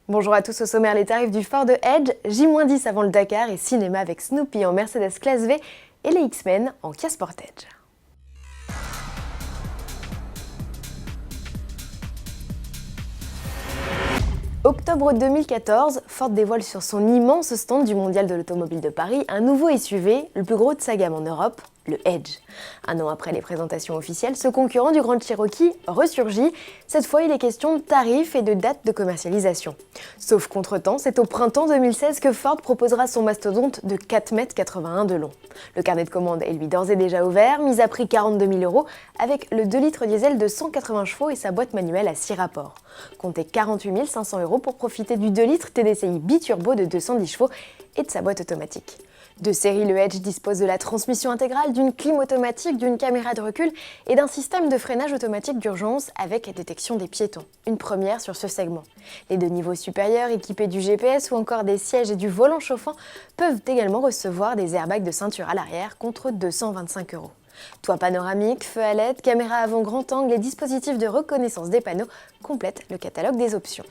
Bonjour à tous, au sommaire les tarifs du Ford Edge, J-10 avant le Dakar et cinéma avec Snoopy en Mercedes Classe V et les X-Men en Kia Sportage. Octobre 2014, Ford dévoile sur son immense stand du Mondial de l'Automobile de Paris un nouveau SUV, le plus gros de sa gamme en Europe, le Edge. Un an après les présentations officielles, ce concurrent du Grand Cherokee ressurgit. Cette fois, il est question de tarifs et de date de commercialisation. Sauf contretemps, c'est au printemps 2016 que Ford proposera son mastodonte de 4,81 m de long. Le carnet de commandes est lui d'ores et déjà ouvert, mise à prix 42 000 €, avec le 2 litres diesel de 180 chevaux et sa boîte manuelle à 6 rapports. Comptez 48 500 € pour profiter du 2 litres TDCi biturbo de 210 chevaux et de sa boîte automatique. De série, le Edge dispose de la transmission intégrale, d'une clim automatique, d'une caméra de recul et d'un système de freinage automatique d'urgence avec détection des piétons. Une première sur ce segment. Les deux niveaux supérieurs, équipés du GPS ou encore des sièges et du volant chauffant, peuvent également recevoir des airbags de ceinture à l'arrière contre 225 €. Toit panoramique, feu à LED, caméra avant grand angle et dispositif de reconnaissance des panneaux complètent le catalogue des options.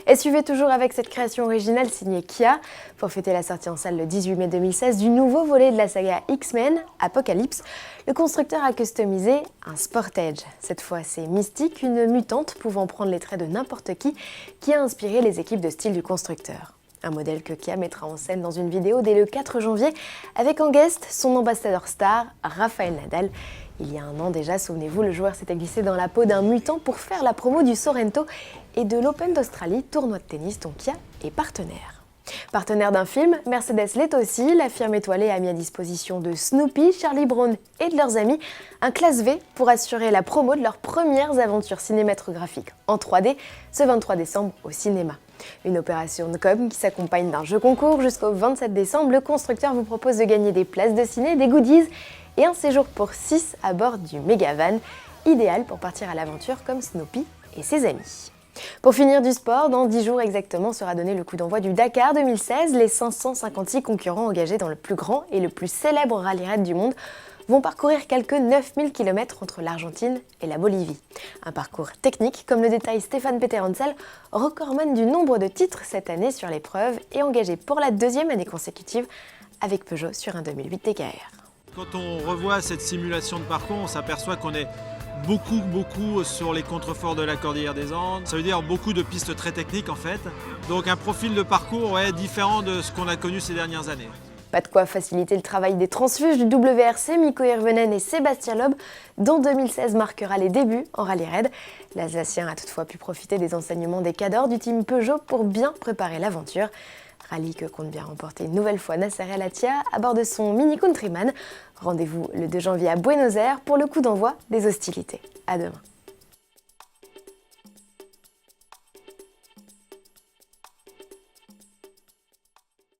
SUV toujours avec cette création originale signée Kia, pour fêter la sortie en salle le 18 mai 2016 du nouveau volet de la saga X-Men, Apocalypse, le constructeur a customisé un Sportage. Cette fois, c'est Mystique, une mutante pouvant prendre les traits de n'importe qui a inspiré les équipes de style du constructeur. Un modèle que Kia mettra en scène dans une vidéo dès le 4 janvier avec en guest son ambassadeur star, Rafael Nadal. Il y a un an déjà, souvenez-vous, le joueur s'était glissé dans la peau d'un mutant pour faire la promo du Sorrento et de l'Open d'Australie, tournoi de tennis dont Kia est partenaire. Partenaire d'un film, Mercedes l'est aussi. La firme étoilée a mis à disposition de Snoopy, Charlie Brown et de leurs amis un Classe V pour assurer la promo de leurs premières aventures cinématographiques en 3D ce 23 décembre au cinéma. Une opération de com qui s'accompagne d'un jeu concours. Jusqu'au 27 décembre, le constructeur vous propose de gagner des places de ciné, des goodies et un séjour pour 6 à bord du Megavan, idéal pour partir à l'aventure comme Snoopy et ses amis. Pour finir du sport, dans 10 jours exactement sera donné le coup d'envoi du Dakar 2016. Les 556 concurrents engagés dans le plus grand et le plus célèbre rallye-raid du monde vont parcourir quelques 9000 km entre l'Argentine et la Bolivie. Un parcours technique, comme le détaille Stéphane Peter-Hansel, recordman du nombre de titres cette année sur l'épreuve et engagé pour la deuxième année consécutive avec Peugeot sur un 2008 DKR. Quand on revoit cette simulation de parcours, on s'aperçoit qu'on est beaucoup sur les contreforts de la Cordillère des Andes. Ça veut dire beaucoup de pistes très techniques en fait. Donc un profil de parcours différent de ce qu'on a connu ces dernières années. Pas de quoi faciliter le travail des transfuges du WRC, Mikko Hirvonen et Sébastien Loeb, dont 2016 marquera les débuts en rallye-raid. L'Alsacien a toutefois pu profiter des enseignements des cadors du team Peugeot pour bien préparer l'aventure. Rallye que compte bien remporter une nouvelle fois Nasser El Attiyah à bord de son Mini Countryman. Rendez-vous le 2 janvier à Buenos Aires pour le coup d'envoi des hostilités. À demain.